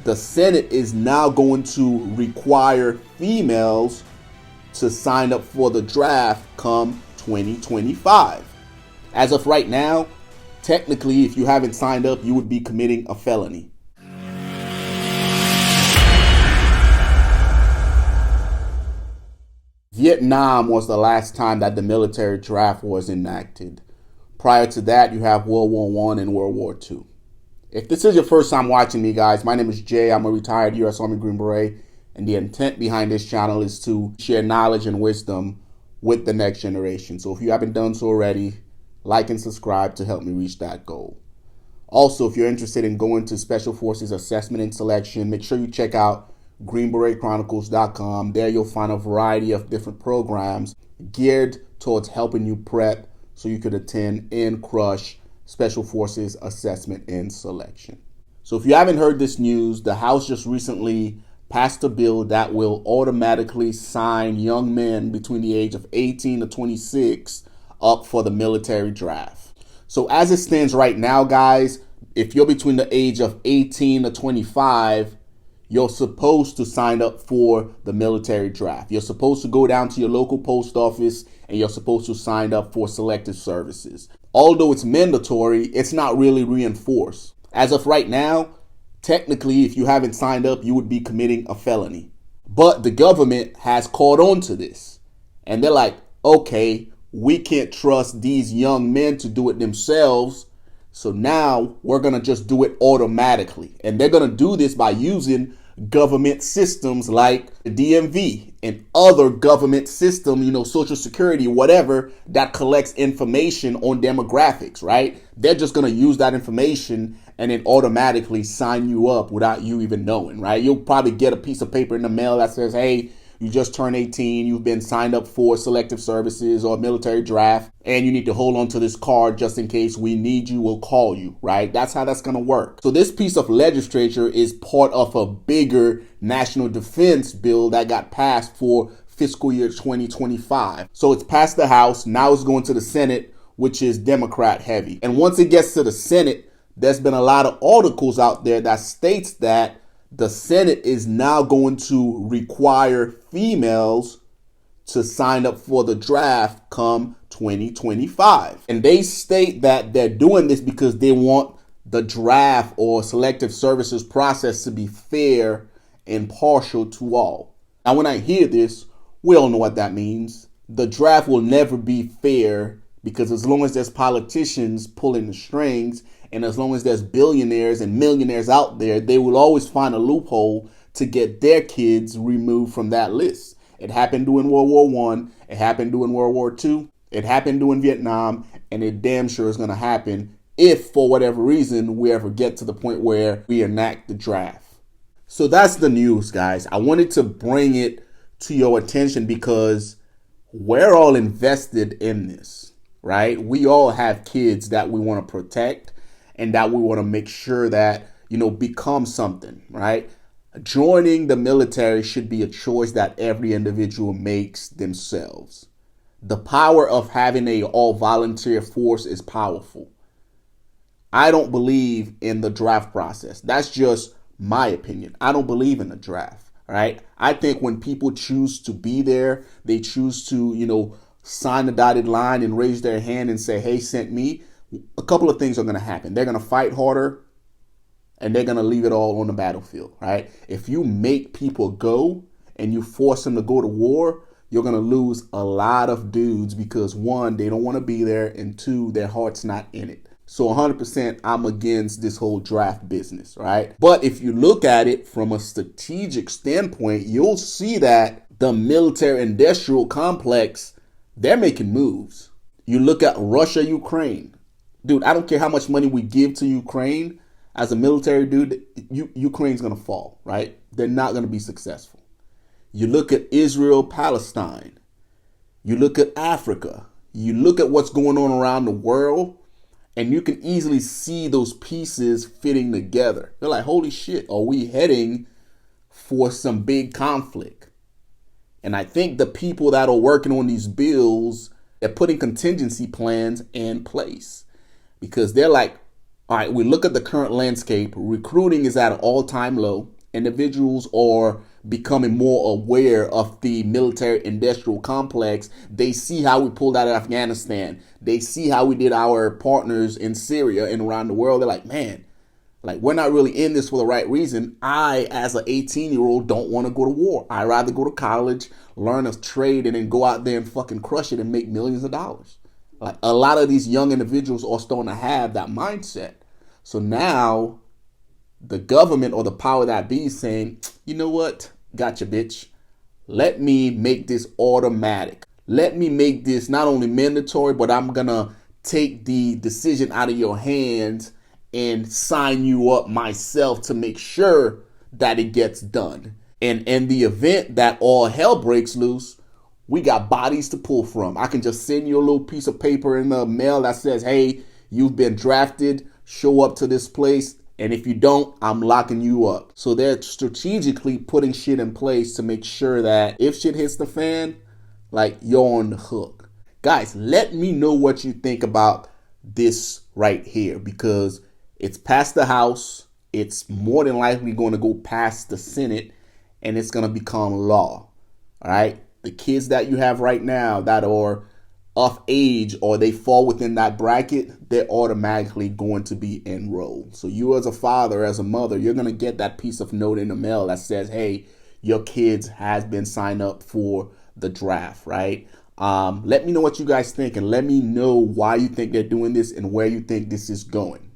the Senate is now going to require females to sign up for the draft come 2025. As of right now, technically, if you haven't signed up, you would be committing a felony. Vietnam was the last time that the military draft was enacted. Prior to that, you have World War I and World War II. If this is your first time watching me, guys, my name is Jay. I'm a retired U.S. Army Green Beret, and the intent behind this channel is to share knowledge and wisdom with the next generation. So if you haven't done so already, like and subscribe to help me reach that goal. Also, if you're interested in going to Special Forces Assessment and Selection, make sure you check out greenberetchronicles.com. There you'll find a variety of different programs geared towards helping you prep so you could attend and crush Special Forces Assessment and Selection. So if you haven't heard this news, the House just recently passed a bill that will automatically sign young men between the age of 18 to 26 up for the military draft. So as it stands right now, guys, if you're between the age of 18 to 25, you're supposed to sign up for the military draft. You're supposed to go down to your local post office and you're supposed to sign up for selective services. Although it's mandatory, it's not really reinforced. As of right now, technically, if you haven't signed up, you would be committing a felony. But the government has caught on to this. And they're like, okay, we can't trust these young men to do it themselves. So now we're going to just do it automatically. And they're going to do this by using government systems like the DMV and other government systems, Social Security, whatever, that collects information on demographics, right? They're just going to use that information and then automatically sign you up without you even knowing, right? You'll probably get a piece of paper in the mail that says, hey, you just turned 18, you've been signed up for selective services or military draft, and you need to hold on to this card just in case we need you, we'll call you, right? That's how that's going to work. So this piece of legislature is part of a bigger national defense bill that got passed for fiscal year 2025. So it's passed the House, now it's going to the Senate, which is Democrat heavy. And once it gets to the Senate, there's been a lot of articles out there that states that the Senate is now going to require females to sign up for the draft come 2025. And they state that they're doing this because they want the draft or selective services process to be fair and partial to all. Now, when I hear this, we all know what that means. The draft will never be fair because as long as there's politicians pulling the strings, and as long as there's billionaires and millionaires out there, they will always find a loophole to get their kids removed from that list. It happened during World War I. It happened during World War II. It happened during Vietnam. And it damn sure is going to happen if, for whatever reason, we ever get to the point where we enact the draft. So that's the news, guys. I wanted to bring it to your attention because we're all invested in this, right? We all have kids that we want to protect and that we want to make sure that, become something, right? Joining the military should be a choice that every individual makes themselves. The power of having a all-volunteer force is powerful. I don't believe in the draft process. That's just my opinion. I don't believe in the draft, right? I think when people choose to be there, they choose to, sign the dotted line and raise their hand and say, hey, sent me. A couple of things are going to happen. They're going to fight harder and they're going to leave it all on the battlefield, right? If you make people go and you force them to go to war, you're going to lose a lot of dudes because one, they don't want to be there, and two, their heart's not in it. So 100% I'm against this whole draft business, right? But if you look at it from a strategic standpoint, you'll see that the military industrial complex, they're making moves. You look at Russia, Ukraine. Dude, I don't care how much money we give to Ukraine. As a military dude, Ukraine's going to fall, right? They're not going to be successful. You look at Israel, Palestine. You look at Africa. You look at what's going on around the world, and you can easily see those pieces fitting together. They're like, holy shit, are we heading for some big conflict? And I think the people that are working on these bills, they're putting contingency plans in place. Because they're like, all right, we look at the current landscape. Recruiting is at an all-time low. individuals are becoming more aware of the military industrial complex. They see how we pulled out of Afghanistan. They see how we did our partners in Syria and around the world. They're like, man, like, we're not really in this for the right reason. I, as an 18-year-old, don't want to go to war. I'd rather go to college, learn a trade, and then go out there and fucking crush it and make millions of dollars. Like, a lot of these young individuals are starting to have that mindset. So now the government or the power that be is saying, you know what? Gotcha, bitch. Let me make this automatic. Let me make this not only mandatory, but I'm going to take the decision out of your hands and sign you up myself to make sure that it gets done. And in the event that all hell breaks loose, we got bodies to pull from. I can just send you a little piece of paper in the mail that says, hey, you've been drafted, show up to this place. And if you don't, I'm locking you up. So they're strategically putting shit in place to make sure that if shit hits the fan, like, you're on the hook. Guys, let me know what you think about this right here, because it's past the House. It's more than likely going to go past the Senate, and it's going to become law. All right. The kids that you have right now that are of age or they fall within that bracket, they're automatically going to be enrolled. So you as a father, as a mother, you're going to get that piece of note in the mail that says, hey, your kids has been signed up for the draft, right? Let me know what you guys think, and let me know why you think they're doing this and where you think this is going.